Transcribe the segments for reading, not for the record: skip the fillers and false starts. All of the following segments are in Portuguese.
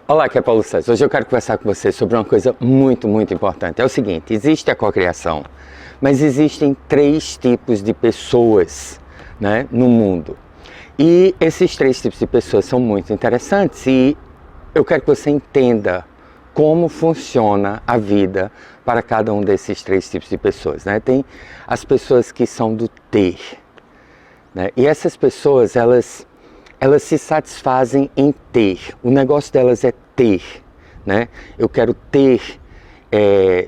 Olá, aqui é Paulo César. Hoje eu quero conversar com você sobre uma coisa muito importante. É o seguinte, existe a cocriação, mas existem 3 tipos de pessoas, né, no mundo. E esses 3 tipos de pessoas são muito interessantes e eu quero que você entenda como funciona a vida para cada um desses 3 tipos de pessoas, né? Tem as pessoas que são do ter, né? E essas pessoas, elas se satisfazem em ter. O negócio delas é ter, né? Eu quero ter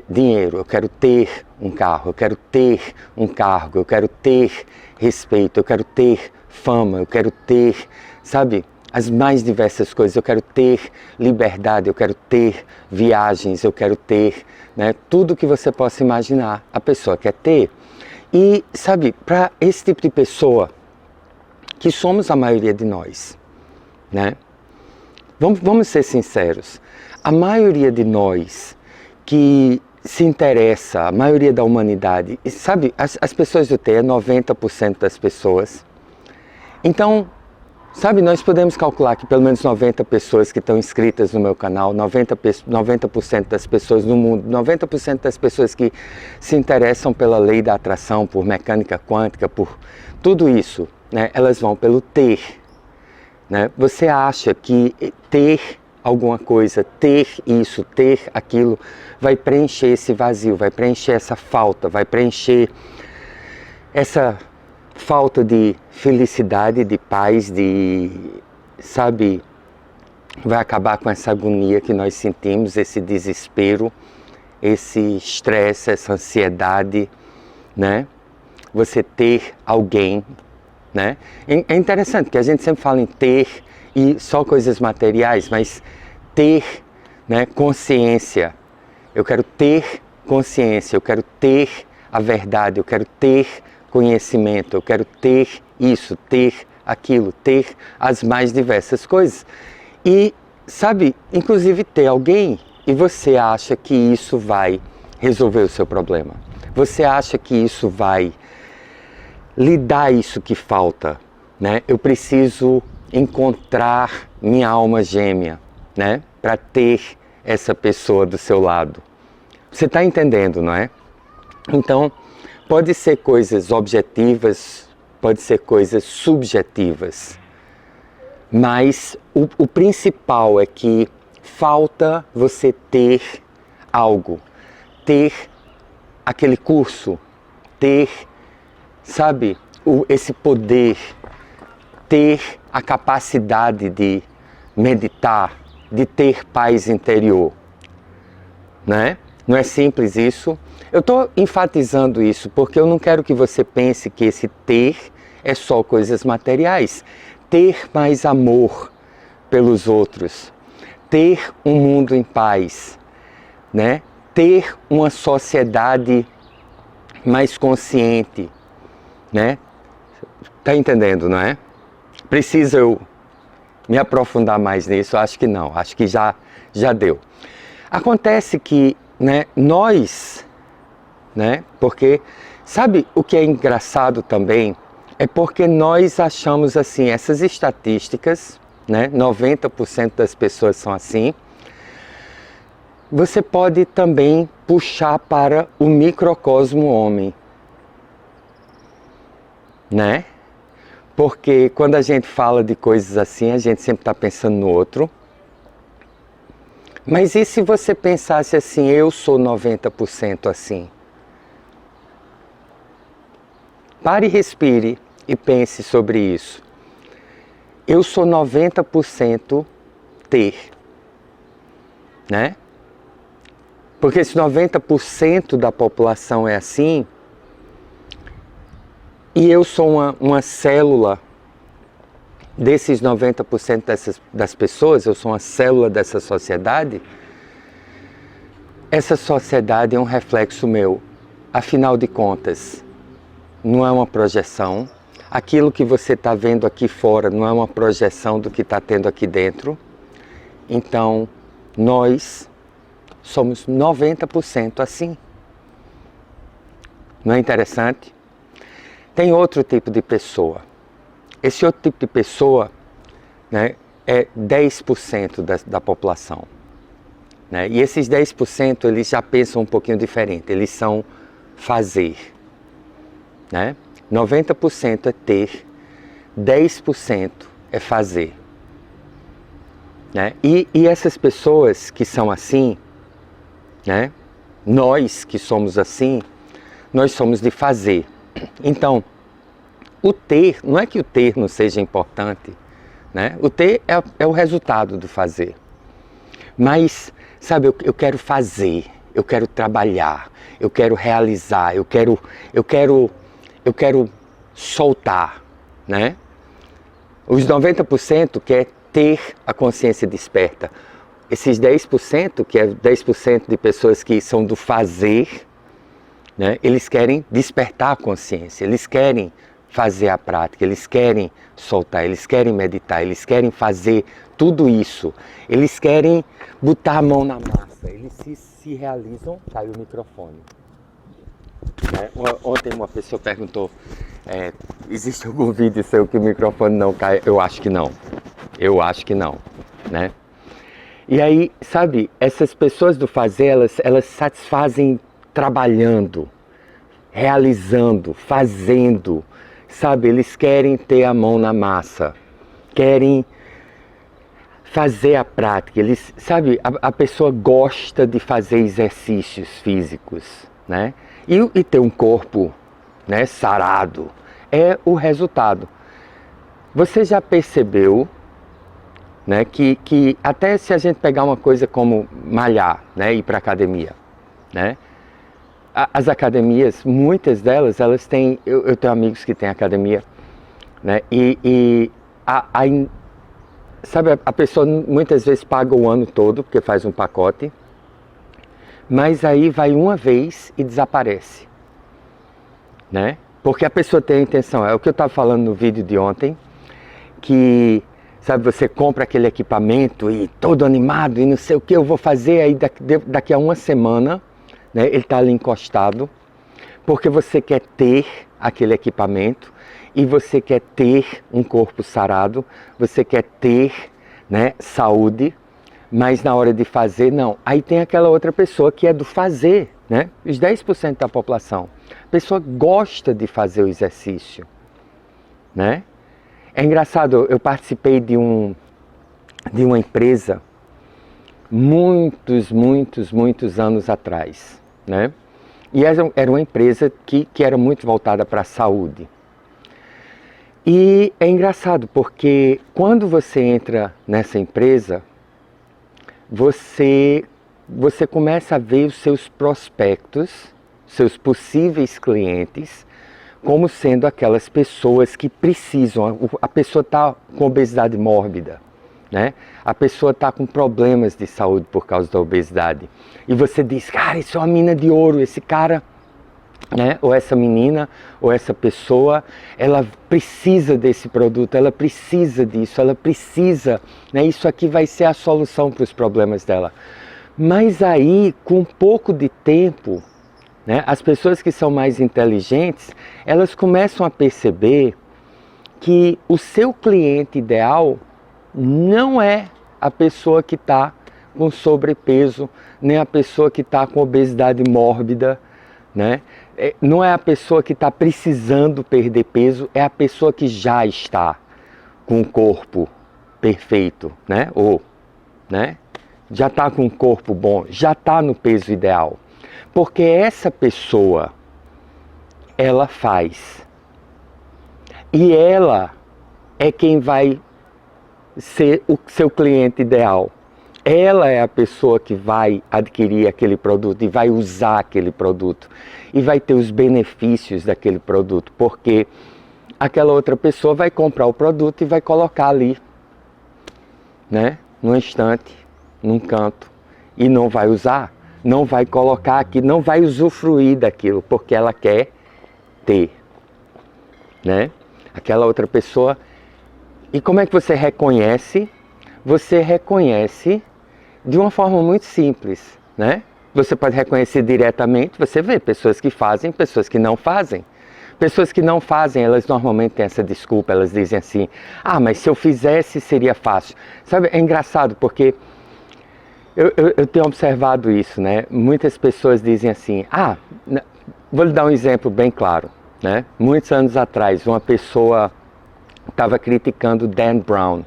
dinheiro, eu quero ter um carro, eu quero ter um cargo, eu quero ter respeito, eu quero ter fama, eu quero ter, sabe, as mais diversas coisas. Eu quero ter liberdade, eu quero ter viagens, eu quero ter, né, tudo que você possa imaginar, a pessoa quer ter. E, sabe, para esse tipo de pessoa, que somos a maioria de nós, né? Vamos ser sinceros, a maioria de nós que se interessa, a maioria da humanidade, sabe, as pessoas do ter é 90% das pessoas. Então, sabe, nós podemos calcular que pelo menos 90 pessoas que estão inscritas no meu canal, 90% das pessoas no mundo, 90% das pessoas que se interessam pela lei da atração, por mecânica quântica, por tudo isso, né, elas vão pelo ter, né? Você acha que ter alguma coisa, ter isso, ter aquilo, vai preencher esse vazio, vai preencher essa falta, vai preencher essa falta de felicidade, de paz, de, sabe, vai acabar com essa agonia que nós sentimos, esse desespero, esse estresse, essa ansiedade, né? Você ter alguém, né? É interessante que a gente sempre fala em ter e só coisas materiais, mas ter, né, consciência. Eu quero ter consciência, eu quero ter a verdade, eu quero ter conhecimento, eu quero ter isso, ter aquilo, ter as mais diversas coisas. E, sabe, inclusive ter alguém e você acha que isso vai resolver o seu problema. Você acha que isso vai lhe dar isso que falta, né? Eu preciso encontrar minha alma gêmea, né? Para ter essa pessoa do seu lado. Você está entendendo, não é? Então, pode ser coisas objetivas, pode ser coisas subjetivas, mas o principal é que falta você ter algo, ter aquele curso, ter, sabe, esse poder, ter a capacidade de meditar, de ter paz interior, né? Não é simples isso. Eu estou enfatizando isso porque eu não quero que você pense que esse ter é só coisas materiais. Ter mais amor pelos outros, ter um mundo em paz, né? Ter uma sociedade mais consciente, né? Tá entendendo, não é? Precisa eu me aprofundar mais nisso? Acho que não, acho que já deu. Acontece que, né, nós, né, porque sabe o que é engraçado também? É porque nós achamos assim, essas estatísticas, né, 90% das pessoas são assim. Você pode também puxar para o microcosmo homem, né? Porque quando a gente fala de coisas assim, a gente sempre está pensando no outro. Mas e se você pensasse assim, eu sou 90% assim? Pare e respire e pense sobre isso. Eu sou 90% ter, né? Porque se 90% da população é assim, e eu sou uma célula desses 90% das pessoas, eu sou uma célula dessa sociedade, essa sociedade é um reflexo meu. Afinal de contas, não é uma projeção. Aquilo que você está vendo aqui fora não é uma projeção do que está tendo aqui dentro. Então, nós somos 90% assim. Não é interessante? Tem outro tipo de pessoa. Esse outro tipo de pessoa, né, é 10% da população. Né? E esses 10% eles já pensam um pouquinho diferente, eles são fazer. Né? 90% é ter, 10% é fazer. Né? E essas pessoas que são assim, né? Nós que somos assim, nós somos de fazer. Então, o ter, não é que o ter não seja importante, né? O ter é o resultado do fazer. Mas, sabe, eu quero fazer, eu quero trabalhar, eu quero realizar, eu quero soltar, né? Os 90% quer ter a consciência desperta. Esses 10%, que é 10% de pessoas que são do fazer, né? Eles querem despertar a consciência, eles querem fazer a prática, eles querem soltar, eles querem meditar, eles querem fazer tudo isso. Eles querem botar a mão na massa, eles se realizam. Caiu o microfone. Né? Ontem uma pessoa perguntou, existe algum vídeo seu que o microfone não cai? Eu acho que não. Eu acho que não, né? E aí, sabe, essas pessoas do fazer, elas satisfazem trabalhando, realizando, fazendo, sabe? Eles querem ter a mão na massa, querem fazer a prática. Eles, sabe, a pessoa gosta de fazer exercícios físicos, né? E ter um corpo, né, sarado é o resultado. Você já percebeu, né, que até se a gente pegar uma coisa como malhar, né, ir para academia, né, as academias, muitas delas, elas têm, eu tenho amigos que têm academia, né, sabe, a pessoa muitas vezes paga o ano todo, porque faz um pacote, mas aí vai uma vez e desaparece, né, porque a pessoa tem a intenção, é o que eu estava falando no vídeo de ontem, que, sabe, você compra aquele equipamento e todo animado e não sei o que eu vou fazer, aí daqui a uma semana, né, ele está ali encostado, porque você quer ter aquele equipamento e você quer ter um corpo sarado, você quer ter, né, saúde, mas na hora de fazer, não. Aí tem aquela outra pessoa que é do fazer, né, os 10% da população. A pessoa gosta de fazer o exercício, né? É engraçado, eu participei de uma empresa muitos anos atrás, né? E era uma empresa que era muito voltada para a saúde. E é engraçado porque quando você entra nessa empresa, você começa a ver os seus prospectos, seus possíveis clientes, como sendo aquelas pessoas que precisam. A pessoa está com obesidade mórbida, né? A pessoa está com problemas de saúde por causa da obesidade. E você diz, cara, isso é uma mina de ouro, esse cara, né? Ou essa menina, ou essa pessoa, ela precisa desse produto, ela precisa disso, ela precisa, né? Isso aqui vai ser a solução para os problemas dela. Mas aí, com um pouco de tempo, né, as pessoas que são mais inteligentes, elas começam a perceber que o seu cliente ideal não é a pessoa que está com sobrepeso, nem a pessoa que está com obesidade mórbida, né? Não é a pessoa que está precisando perder peso, é a pessoa que já está com o corpo perfeito, né? Ou, né? Já está com um corpo bom, já está no peso ideal. Porque essa pessoa, ela faz. E ela é quem vai ser o seu cliente ideal. Ela é a pessoa que vai adquirir aquele produto e vai usar aquele produto. E vai ter os benefícios daquele produto. Porque aquela outra pessoa vai comprar o produto e vai colocar ali, né, num estante, num canto, e não vai usar. Não vai colocar aqui, não vai usufruir daquilo, porque ela quer ter, né? Aquela outra pessoa. E como é que você reconhece? Você reconhece de uma forma muito simples, né? Você pode reconhecer diretamente, você vê pessoas que fazem, pessoas que não fazem. Pessoas que não fazem, elas normalmente têm essa desculpa, elas dizem assim, ah, mas se eu fizesse seria fácil. Sabe, é engraçado porque eu tenho observado isso, né? Muitas pessoas dizem assim, vou lhe dar um exemplo bem claro, né? Muitos anos atrás, uma pessoa estava criticando Dan Brown.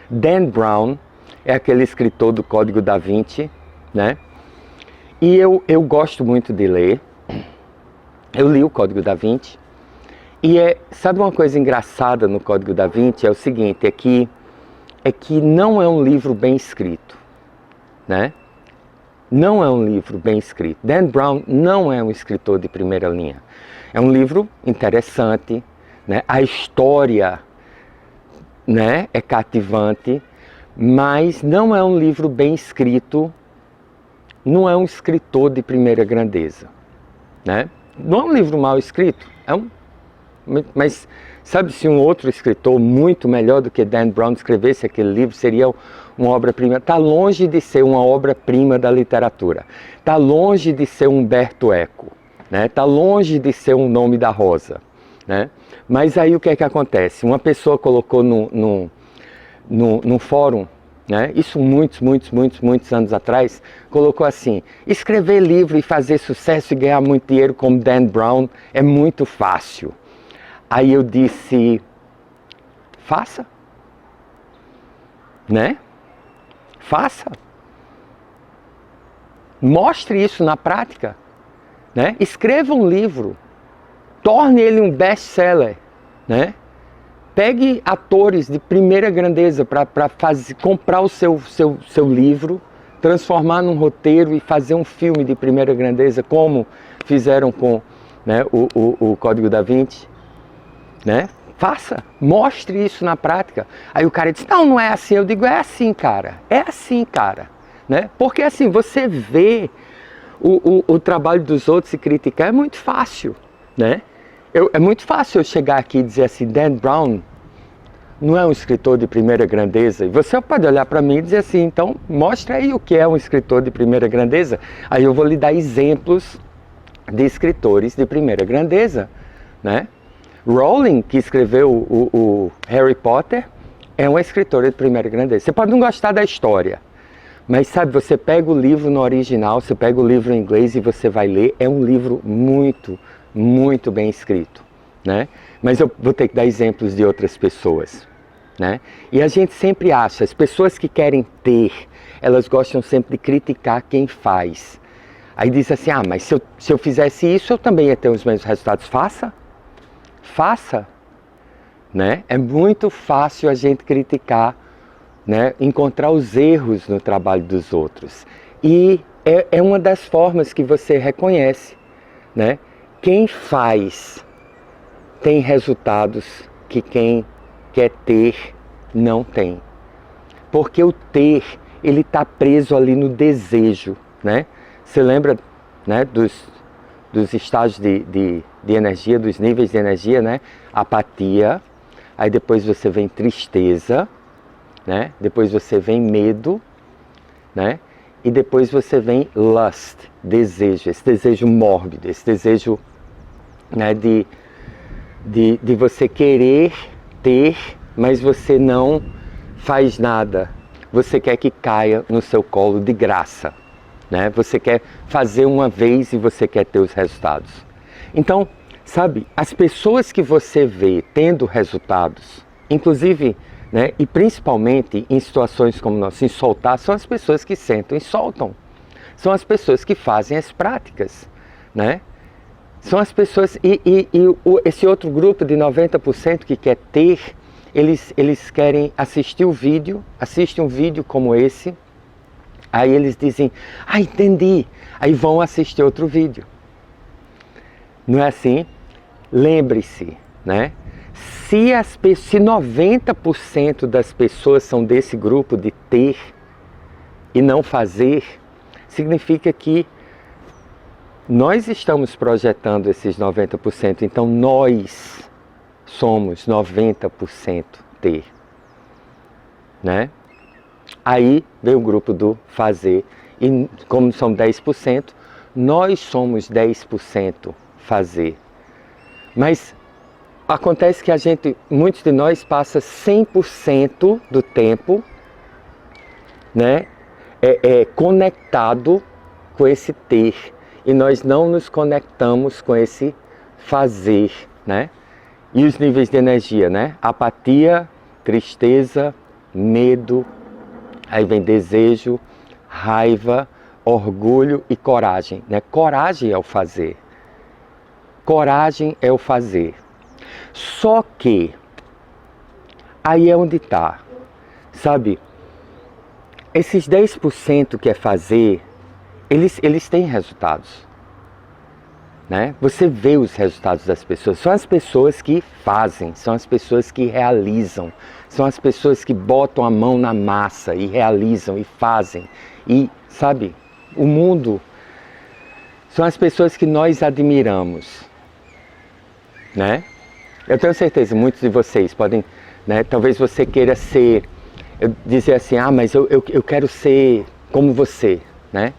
Dan Brown é aquele escritor do Código da Vinci, né? E eu gosto muito de ler. Eu li o Código da Vinci. E sabe uma coisa engraçada no Código da Vinci? É o seguinte, é que não é um livro bem escrito, né? Não é um livro bem escrito. Dan Brown não é um escritor de primeira linha. É um livro interessante, né? A história, né, é cativante, mas não é um livro bem escrito, não é um escritor de primeira grandeza, né? Não é um livro mal escrito, mas sabe, se um outro escritor muito melhor do que Dan Brown escrevesse aquele livro, seria uma obra-prima. Está longe de ser uma obra-prima da literatura. Está longe de ser um Umberto Eco, né? Está longe de ser um Nome da Rosa, né? Mas aí o que é que acontece? Uma pessoa colocou no fórum, né? Isso muitos anos atrás, colocou assim, escrever livro e fazer sucesso e ganhar muito dinheiro como Dan Brown é muito fácil. Aí eu disse, faça, né? Faça. Mostre isso na prática, né? Escreva um livro, torne ele um best-seller, né? Pegue atores de primeira grandeza para comprar o seu livro, transformar num roteiro e fazer um filme de primeira grandeza, como fizeram com, né, o Código da Vinci. Né? Faça, mostre isso na prática. Aí o cara diz, não é assim. Eu digo, é assim, cara. É assim, cara. Né? Porque assim, você vê o trabalho dos outros e criticar é muito fácil. Né? É muito fácil eu chegar aqui e dizer assim, Dan Brown não é um escritor de primeira grandeza. E você pode olhar para mim e dizer assim, então mostra aí o que é um escritor de primeira grandeza. Aí eu vou lhe dar exemplos de escritores de primeira grandeza. Né? Rowling, que escreveu o Harry Potter, é uma escritora de primeira grandeza. Você pode não gostar da história, mas sabe, você pega o livro no original, você pega o livro em inglês e você vai ler, é um livro muito bem escrito, né? Mas eu vou ter que dar exemplos de outras pessoas, né? E a gente sempre acha, as pessoas que querem ter, elas gostam sempre de criticar quem faz. Aí diz assim, mas se eu fizesse isso, eu também ia ter os mesmos resultados. Faça, né? É muito fácil a gente criticar, né? Encontrar os erros no trabalho dos outros. E é uma das formas que você reconhece, né? Quem faz tem resultados que quem quer ter não tem. Porque o ter, ele está preso ali no desejo, né? Você lembra, né, dos estágios de energia, dos níveis de energia, né? Apatia, aí depois você vem tristeza, né? Depois você vem medo, né? E depois você vem lust, desejo, esse desejo mórbido, esse desejo, né, de você querer ter, mas você não faz nada. Você quer que caia no seu colo de graça, né? Você quer fazer uma vez e você quer ter os resultados. Então, sabe, as pessoas que você vê tendo resultados, inclusive, né, e principalmente em situações como nós, em soltar, são as pessoas que sentam e soltam. São as pessoas que fazem as práticas, né? São as pessoas, esse outro grupo de 90% que quer ter, eles querem assistir o vídeo, assistem um vídeo como esse, aí eles dizem, entendi, aí vão assistir outro vídeo. Não é assim? Lembre-se, né? Se 90% das pessoas são desse grupo de ter e não fazer, significa que nós estamos projetando esses 90%, então nós somos 90% ter, né? Aí vem o grupo do fazer, e como são 10%, nós somos 10% fazer. Mas acontece que muitos de nós passa 100% do tempo, né, conectado com esse ter, e nós não nos conectamos com esse fazer, né? E os níveis de energia, né? Apatia, tristeza, medo, aí vem desejo, raiva, orgulho e coragem, né? Coragem é o fazer. Coragem é o fazer. Só que aí é onde está, sabe? Esses 10% que é fazer, eles têm resultados, né? Você vê os resultados das pessoas. São as pessoas que fazem, são as pessoas que realizam, são as pessoas que botam a mão na massa e realizam e fazem. E, sabe, o mundo são as pessoas que nós admiramos, né? Eu tenho certeza, muitos de vocês podem, né? Talvez você queira dizer assim, mas eu quero ser como você, né?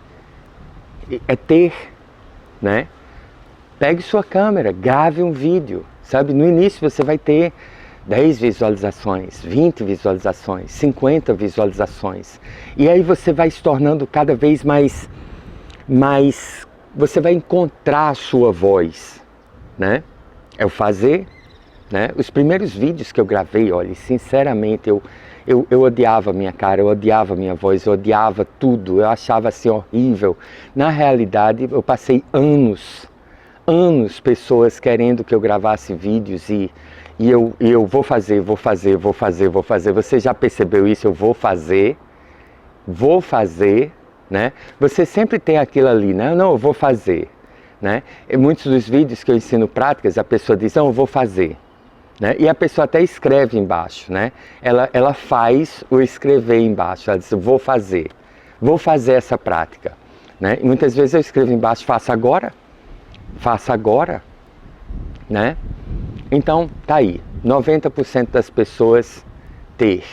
É ter, né? Pegue sua câmera, grave um vídeo, sabe? No início você vai ter 10 visualizações, 20 visualizações, 50 visualizações. E aí você vai se tornando cada vez mais você vai encontrar a sua voz, né? É o fazer, né? Os primeiros vídeos que eu gravei, olha, sinceramente, eu odiava a minha cara, eu odiava a minha voz, eu odiava tudo, eu achava assim horrível. Na realidade, eu passei anos, pessoas querendo que eu gravasse vídeos e eu vou fazer. Você já percebeu isso? Eu vou fazer, né? Você sempre tem aquilo ali, né? Não, eu vou fazer, né? E muitos dos vídeos que eu ensino práticas, a pessoa diz, não, eu vou fazer. Né? E a pessoa até escreve embaixo, né? Ela faz o escrever embaixo, ela diz, vou fazer essa prática, né? E muitas vezes eu escrevo embaixo, faça agora, né? Então, tá aí, 90% das pessoas ter,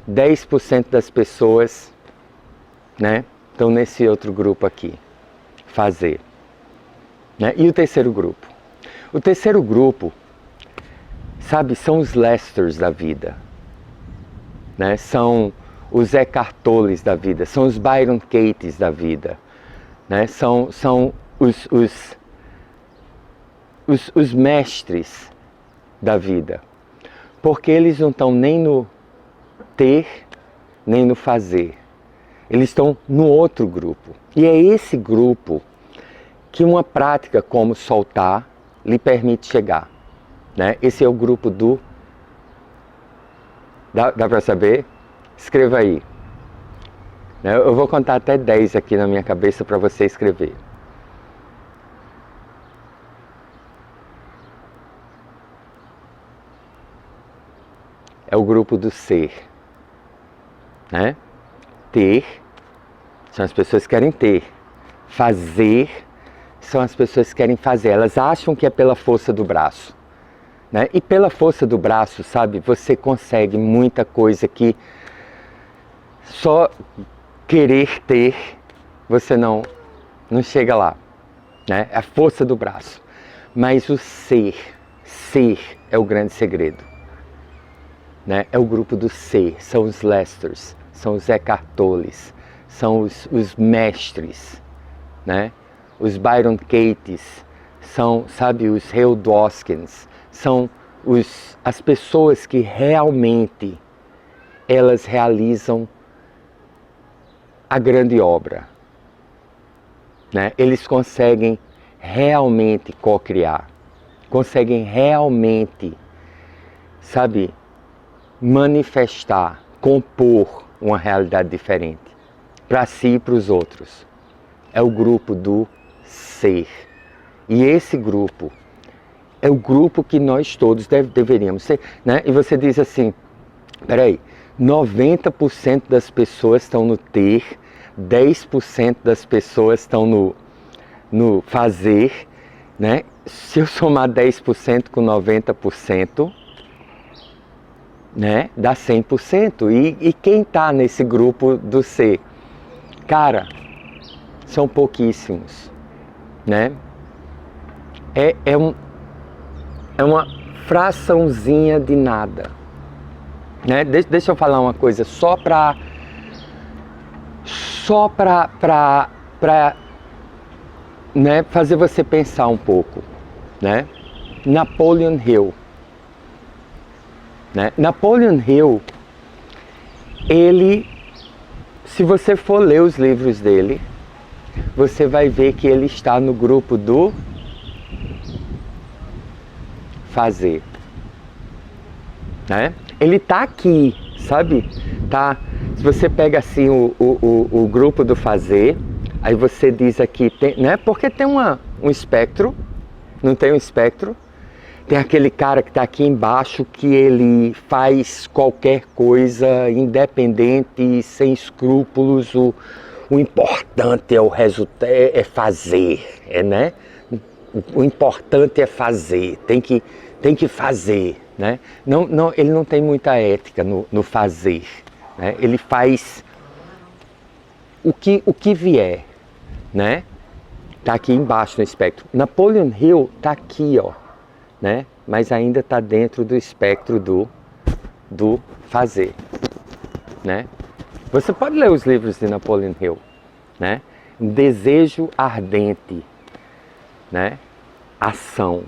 10% das pessoas, né, estão nesse outro grupo aqui, fazer, né? E o terceiro grupo? O terceiro grupo, sabe, são os Lesters da vida, né? São os Eckhart Tolles da vida, são os Byron Katie's da vida, né? São os mestres da vida, porque eles não estão nem no ter, nem no fazer, eles estão no outro grupo. E é esse grupo que uma prática como soltar lhe permite chegar. Né? Esse é o grupo do... Dá para saber? Escreva aí. Né? Eu vou contar até 10 aqui na minha cabeça para você escrever. É o grupo do ser. Né? Ter são as pessoas que querem ter. Fazer são as pessoas que querem fazer. Elas acham que é pela força do braço. Né? E pela força do braço, sabe, você consegue muita coisa que só querer ter, você não chega lá, né? É a força do braço. Mas o ser é o grande segredo, né? É o grupo do ser, são os Lesters, são os Eckhart Tolles, são os mestres, né? Os Byron Katie's, são, sabe, os Hale Dawkins, são as pessoas que realmente elas realizam a grande obra, né? Eles conseguem realmente co-criar, conseguem realmente, sabe, manifestar, compor uma realidade diferente para si e para os outros. É o grupo do ser. E esse grupo é o grupo que nós todos deveríamos ser, né? E você diz assim, peraí, 90% das pessoas estão no ter, 10% das pessoas estão no fazer, né? Se eu somar 10% com 90%, né, dá 100%. E quem está nesse grupo do ser? Cara, são pouquíssimos, né? É uma fraçãozinha de nada. Né? Deixa eu falar uma coisa só para né, fazer você pensar um pouco, né? Napoleon Hill, né? Napoleon Hill, ele, se você for ler os livros dele, você vai ver que ele está no grupo do fazer, né? Ele está aqui, sabe? Tá. Se você pega assim o grupo do fazer, aí você diz aqui, né? Porque tem um espectro, não tem um espectro? Tem aquele cara que está aqui embaixo que ele faz qualquer coisa, independente, sem escrúpulos, o importante é o resultado, é fazer, né? O importante é fazer, tem que fazer, né? Ele não tem muita ética no fazer. Né? Ele faz o que vier, né? Tá aqui embaixo no espectro. Napoleon Hill tá aqui, ó, né? Mas ainda tá dentro do espectro do fazer, né? Você pode ler os livros de Napoleon Hill, né? Desejo ardente, né? Ação.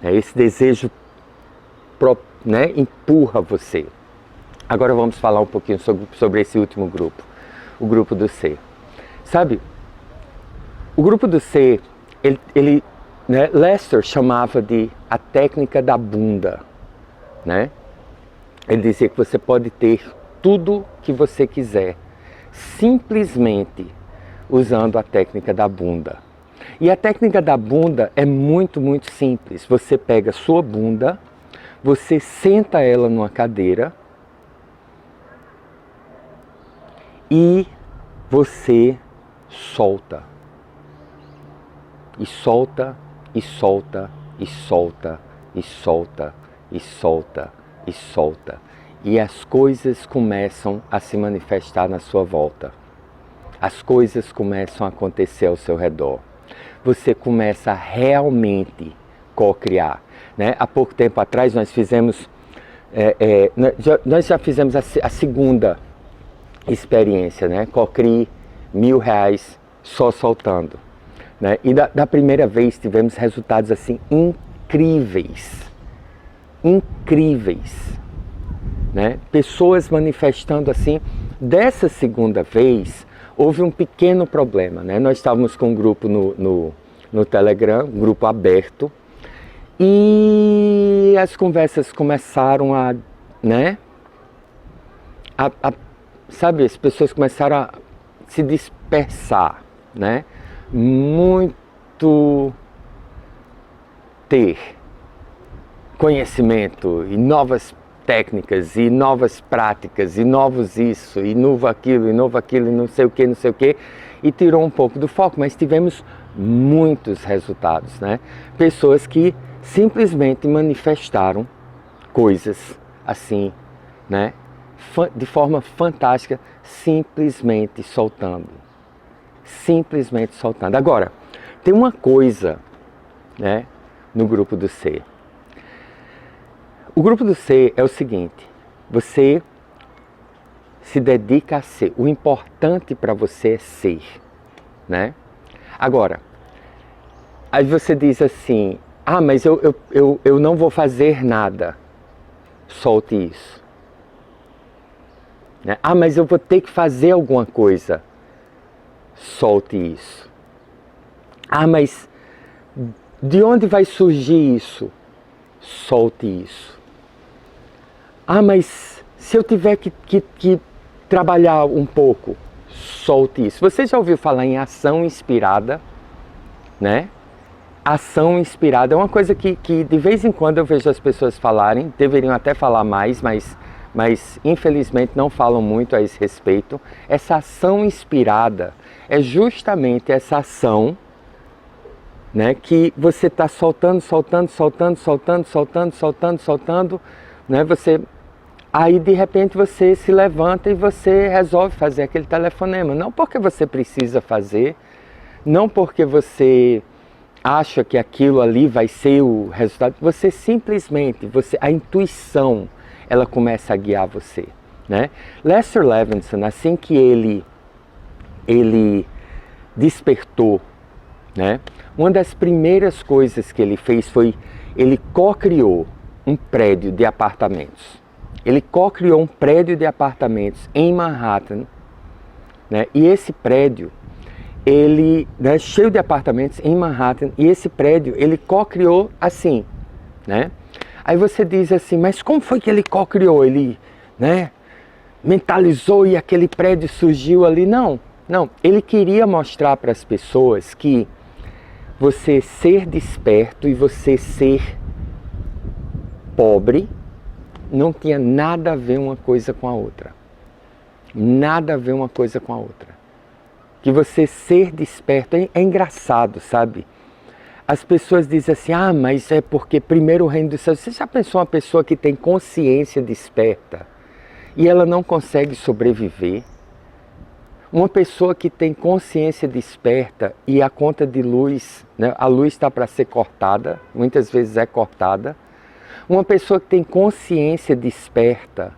Esse desejo, né, empurra você. Agora vamos falar um pouquinho sobre esse último grupo, o grupo do ser. Sabe, o grupo do ser, ele né, Lester chamava de a técnica da bunda, né? Ele dizia que você pode ter tudo que você quiser, simplesmente usando a técnica da bunda. E a técnica da bunda é muito, muito simples. Você pega a sua bunda, você senta ela numa cadeira, e você solta. E solta, e solta, e solta, e solta, e solta, e solta. E as coisas começam a se manifestar na sua volta. As coisas começam a acontecer ao seu redor. Você começa a realmente co-criar. Né? Há pouco tempo atrás nós fizemos, nós já fizemos a segunda experiência, né? Co-crie R$1.000 só soltando, né? E da primeira vez tivemos resultados assim incríveis, né? Pessoas manifestando assim. Dessa segunda vez houve um pequeno problema, né? Nós estávamos com um grupo no Telegram, um grupo aberto, e as conversas começaram a, né? Sabe, as pessoas começaram a se dispersar, né? Muito ter conhecimento e novas técnicas e novas práticas e novos isso e novo aquilo e não sei o que, e tirou um pouco do foco, mas tivemos muitos resultados, né? Pessoas que simplesmente manifestaram coisas assim, né? De forma fantástica, simplesmente soltando. Simplesmente soltando. Agora, tem uma coisa, né, no grupo do ser. O grupo do ser é o seguinte: você se dedica a ser. O importante para você é ser, né? Agora, aí você diz assim: ah, mas eu não vou fazer nada. Solte isso. Né? Ah, mas eu vou ter que fazer alguma coisa. Solte isso. Ah, mas de onde vai surgir isso? Solte isso. Ah, mas se eu tiver que trabalhar um pouco, solte isso. Você já ouviu falar em ação inspirada, né? Ação inspirada é uma coisa que de vez em quando eu vejo as pessoas falarem, deveriam até falar mais, mas infelizmente não falam muito a esse respeito. Essa ação inspirada é justamente essa ação, né, que você está soltando, né, aí de repente você se levanta e você resolve fazer aquele telefonema, não porque você precisa fazer, não porque você acha que aquilo ali vai ser o resultado, você simplesmente, a intuição, ela começa a guiar você, né? Lester Levinson, assim que ele despertou, né? Uma das primeiras coisas que ele fez foi, ele co-criou um prédio de apartamentos. Ele co-criou um prédio de apartamentos em Manhattan, né? E esse prédio, ele, né, cheio de apartamentos em Manhattan, e esse prédio ele co-criou assim, né? Aí você diz assim, mas como foi que ele co-criou? Ele, né, mentalizou e aquele prédio surgiu ali? Não, ele queria mostrar para as pessoas que você ser desperto e você ser pobre não tinha nada a ver uma coisa com a outra. Nada a ver uma coisa com a outra. Que você ser desperto é engraçado, sabe? As pessoas dizem assim, mas é porque primeiro o reino dos céus. Você já pensou uma pessoa que tem consciência desperta e ela não consegue sobreviver? Uma pessoa que tem consciência desperta e a conta de luz, né, a luz está para ser cortada, muitas vezes é cortada. Uma pessoa que tem consciência desperta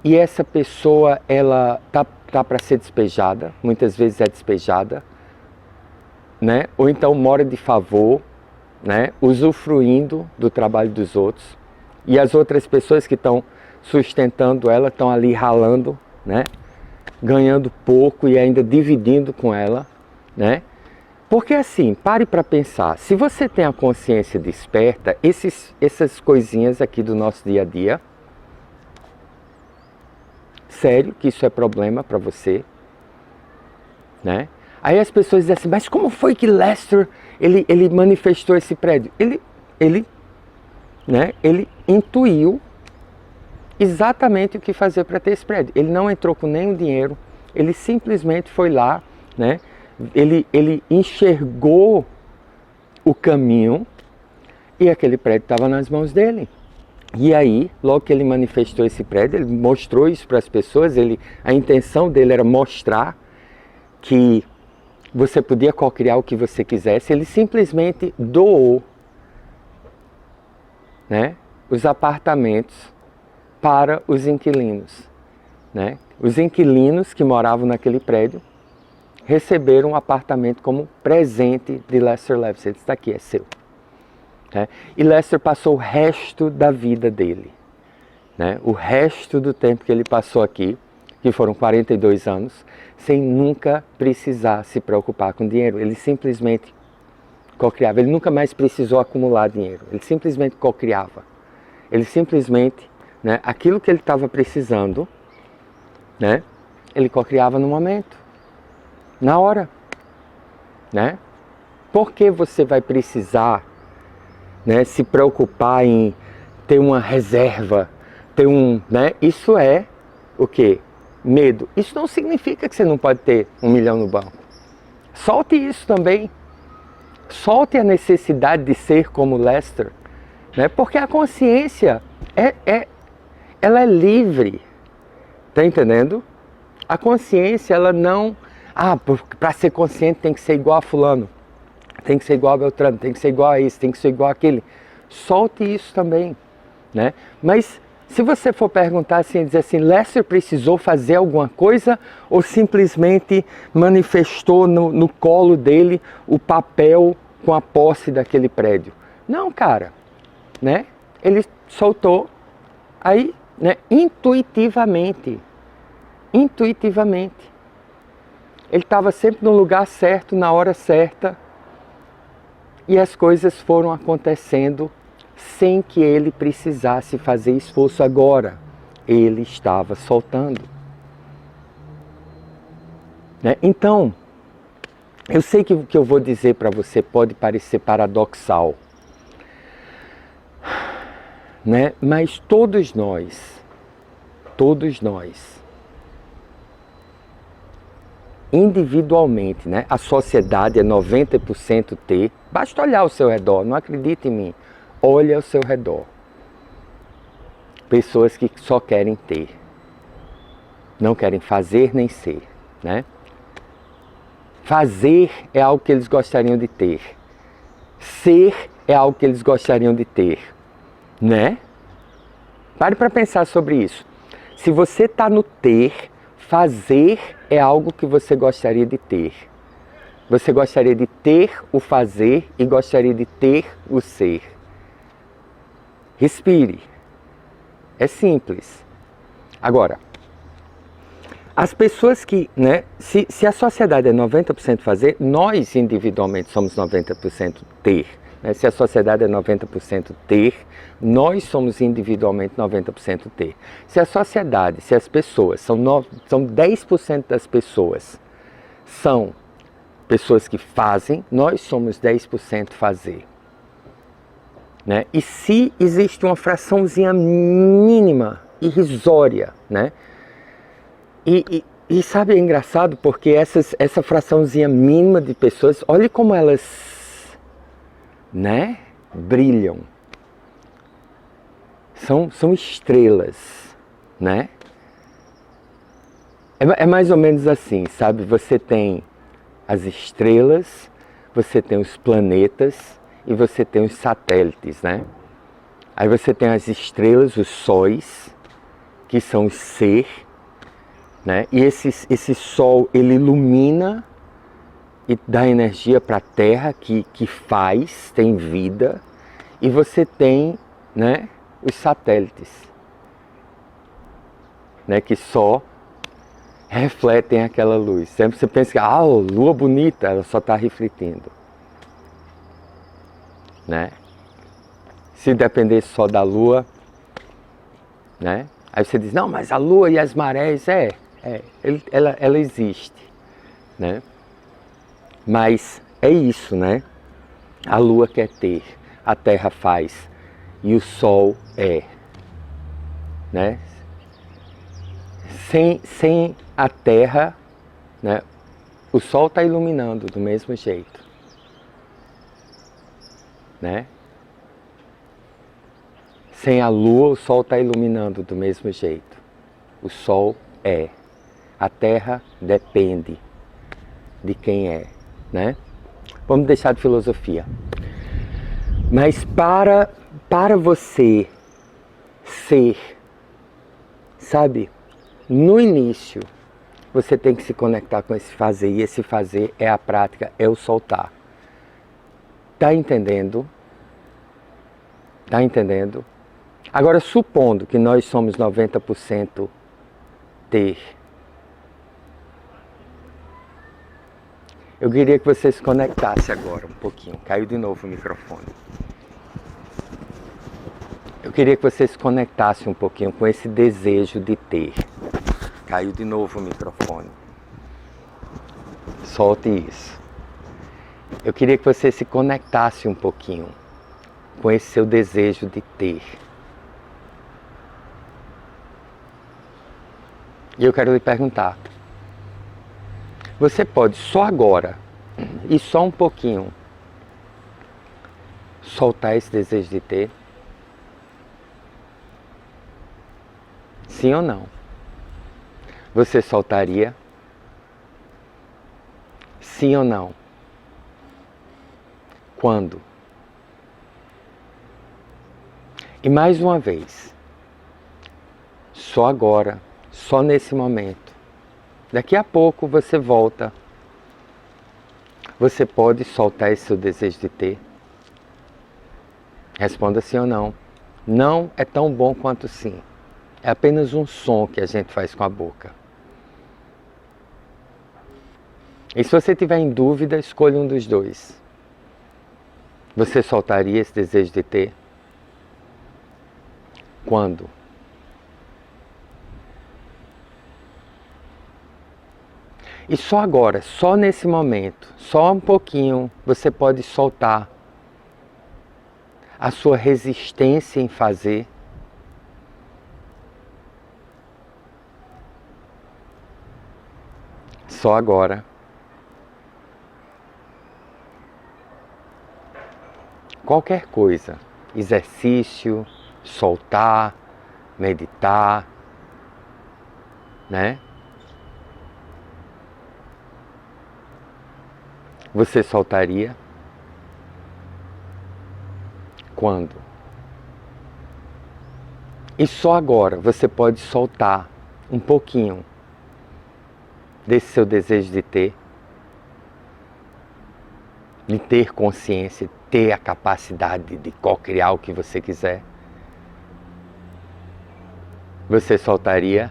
e essa pessoa ela tá para ser despejada, muitas vezes é despejada, né? Ou então mora de favor, né? Usufruindo do trabalho dos outros, e as outras pessoas que estão sustentando ela estão ali ralando, né? Ganhando pouco e ainda dividindo com ela, né? Porque assim, pare para pensar, se você tem a consciência desperta, essas coisinhas aqui do nosso dia a dia, sério que isso é problema para você, né? Aí as pessoas dizem assim, mas como foi que Lester, ele manifestou esse prédio? Ele intuiu exatamente o que fazer para ter esse prédio. Ele não entrou com nenhum dinheiro, ele simplesmente foi lá, né? Ele enxergou o caminho e aquele prédio estava nas mãos dele. E aí, logo que ele manifestou esse prédio, ele mostrou isso para as pessoas, a intenção dele era mostrar que você podia co-criar o que você quisesse, ele simplesmente doou, né, os apartamentos para os inquilinos, né? Os inquilinos que moravam naquele prédio receberam um apartamento como presente de Lester Levinson. Ele disse, aqui, é seu. Né? E Lester passou o resto da vida dele, né? O resto do tempo que ele passou aqui, que foram 42 anos, sem nunca precisar se preocupar com dinheiro. Ele simplesmente co-criava. Ele nunca mais precisou acumular dinheiro. Ele simplesmente co-criava. Ele simplesmente, né, aquilo que ele estava precisando, né, ele co-criava no momento, na hora, né? Por que você vai precisar, né, se preocupar em ter uma reserva, né? Isso é o quê? Medo. Isso não significa que você não pode ter 1 milhão no banco. Solte isso também. Solte a necessidade de ser como Lester, né? Porque a consciência ela é livre. Tá entendendo? A consciência, ela não... para ser consciente tem que ser igual a fulano, tem que ser igual a Beltrano, tem que ser igual a isso, tem que ser igual a aquele. Solte isso também, né? Mas se você for perguntar assim, dizer assim, Lester precisou fazer alguma coisa ou simplesmente manifestou no colo dele o papel com a posse daquele prédio? Não, cara, né? Ele soltou aí, né, intuitivamente. Ele estava sempre no lugar certo, na hora certa, e as coisas foram acontecendo sem que ele precisasse fazer esforço. Agora, ele estava soltando, né? Então, eu sei que o que eu vou dizer para você pode parecer paradoxal, né? Mas todos nós, individualmente, né? A sociedade é 90% ter. Basta olhar ao seu redor, não acredite em mim. Olhe ao seu redor. Pessoas que só querem ter. Não querem fazer nem ser, né? Fazer é algo que eles gostariam de ter. Ser é algo que eles gostariam de ter, né? Pare para pensar sobre isso. Se você está no ter, fazer é algo que você gostaria de ter. Você gostaria de ter o fazer e gostaria de ter o ser. Respire. É simples. Agora, as pessoas que, né, se a sociedade é 90% fazer, nós individualmente somos 90% ter. Né? Se a sociedade é 90% ter, nós somos individualmente 90% ter. Se a sociedade, se as pessoas, são 10% das pessoas, são pessoas que fazem, nós somos 10% fazer. Né? E se existe uma fraçãozinha mínima, irrisória, né? E sabe, é engraçado porque essa fraçãozinha mínima de pessoas, olha como elas, né, brilham. São estrelas, né? É mais ou menos assim, sabe? Você tem as estrelas, você tem os planetas e você tem os satélites, né? Aí você tem as estrelas, os sóis, que são os ser, né? E esse sol, ele ilumina e dá energia para a Terra, que faz, tem vida. E você tem, né, os satélites, né, que só refletem aquela luz. Sempre você pensa que, lua bonita, ela só está refletindo. Né? Se dependesse só da lua, né? Aí você diz, não, mas a lua e as marés, ela existe, né? Mas é isso, né? A lua quer ter, a terra faz e o sol é, né? Sem a terra, né? O sol está iluminando do mesmo jeito, né? Sem a lua, o sol está iluminando do mesmo jeito. O sol é. A terra depende de quem é, né? Vamos deixar de filosofia. Mas para você ser, sabe? No início, você tem que se conectar com esse fazer. E esse fazer é a prática, é o soltar. Tá entendendo? Tá entendendo? Agora, supondo que nós somos 90% ter, eu queria que você se conectasse agora um pouquinho. Caiu de novo o microfone. Eu queria que você se conectasse um pouquinho com esse desejo de ter. Caiu de novo o microfone. Solte isso. Eu queria que você se conectasse um pouquinho com esse seu desejo de ter. E eu quero lhe perguntar, você pode só agora, e só um pouquinho, soltar esse desejo de ter? Sim ou não? Você soltaria? Sim ou não? Quando? E mais uma vez, só agora, só nesse momento. Daqui a pouco você volta. Você pode soltar esse seu desejo de ter? Responda sim ou não. Não é tão bom quanto sim. É apenas um som que a gente faz com a boca. E se você tiver em dúvida, escolha um dos dois. Você soltaria esse desejo de ter? Quando? E só agora, só nesse momento, só um pouquinho, você pode soltar a sua resistência em fazer. Só agora. Qualquer coisa, exercício, soltar, meditar, né? Você soltaria? Quando? E só agora você pode soltar um pouquinho desse seu desejo de ter consciência, ter a capacidade de co-criar o que você quiser. Você soltaria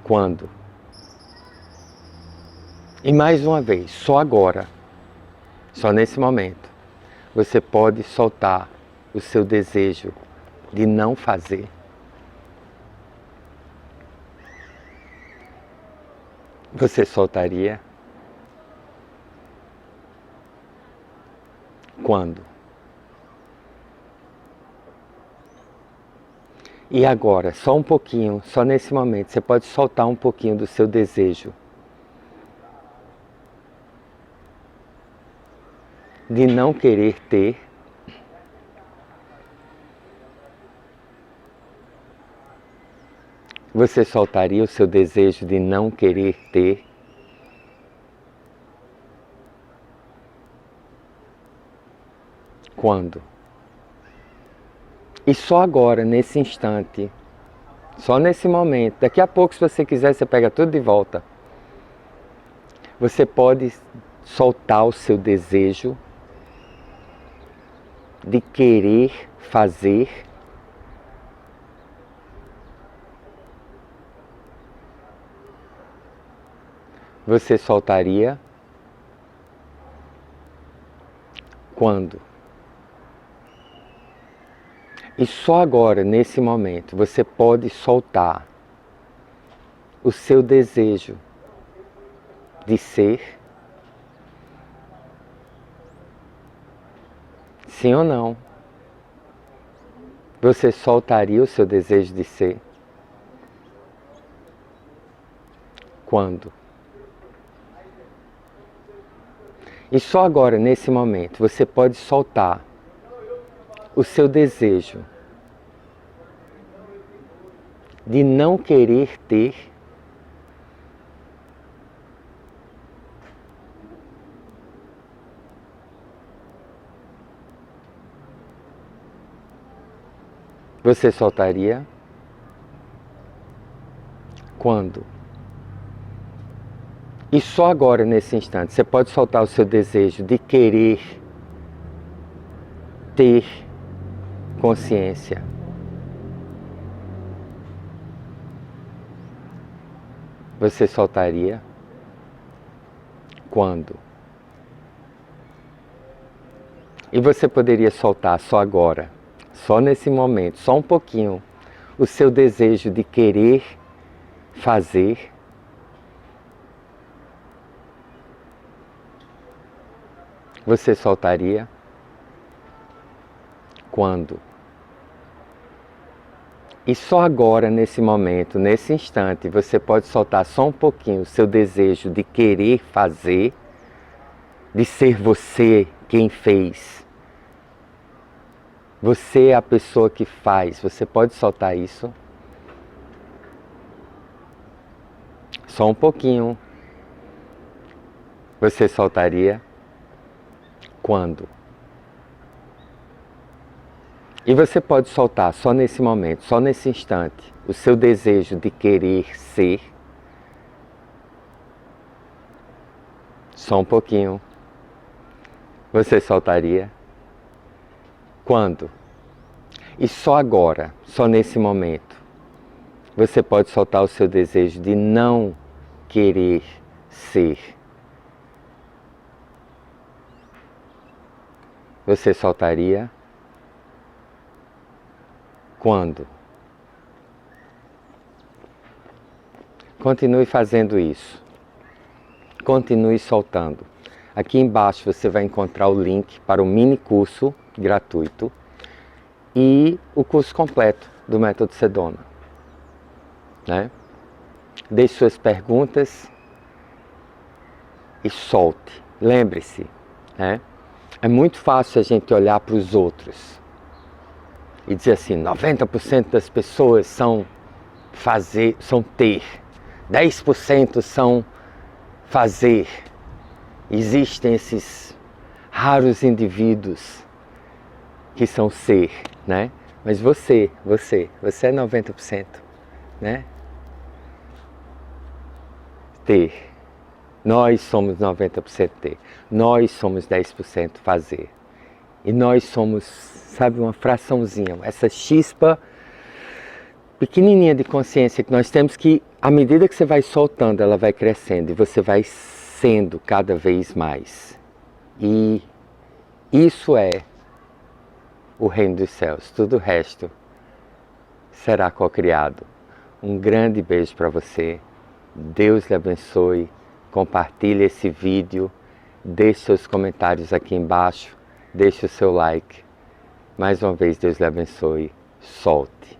quando? E mais uma vez, só agora, só nesse momento, você pode soltar o seu desejo de não fazer. Você soltaria quando? E agora, só um pouquinho, só nesse momento, você pode soltar um pouquinho do seu desejo de não querer ter. Você soltaria o seu desejo de não querer ter? Quando? E só agora, nesse instante, só nesse momento, daqui a pouco, se você quiser, você pega tudo de volta. Você pode soltar o seu desejo de querer fazer. Você soltaria quando? E só agora, nesse momento, você pode soltar o seu desejo de ser. Sim ou não? Você soltaria o seu desejo de ser? Quando? E só agora, nesse momento, você pode soltar o seu desejo de não querer ter. Você soltaria quando? E só agora, nesse instante, você pode soltar o seu desejo de querer ter consciência. Você soltaria quando? E você poderia soltar só agora, só nesse momento, só um pouquinho, o seu desejo de querer fazer. Você soltaria quando? E só agora, nesse momento, nesse instante, você pode soltar só um pouquinho o seu desejo de querer fazer, de ser você quem fez. Você é a pessoa que faz. Você pode soltar isso? Só um pouquinho. Você soltaria quando? E você pode soltar só nesse momento, só nesse instante, o seu desejo de querer ser. Só um pouquinho. Você soltaria quando? E só agora, só nesse momento, você pode soltar o seu desejo de não querer ser. Você soltaria quando? Continue fazendo isso. Continue soltando. Aqui embaixo você vai encontrar o link para o mini curso gratuito e o curso completo do Método Sedona. Né? Deixe suas perguntas e solte. Lembre-se, né? É muito fácil a gente olhar para os outros e dizer assim, 90% das pessoas são ter, 10% são fazer. Existem esses raros indivíduos que são ser, né? Mas você é 90%, né? Ter. Nós somos 90% ter. Nós somos 10% fazer. E nós somos, sabe, uma fraçãozinha, essa chispa pequenininha de consciência que nós temos que, à medida que você vai soltando, ela vai crescendo e você vai sendo cada vez mais. E isso é o reino dos céus. Tudo o resto será cocriado. Um grande beijo para você. Deus lhe abençoe. Compartilhe esse vídeo. Deixe seus comentários aqui embaixo. Deixe o seu like. Mais uma vez, Deus lhe abençoe. Solte.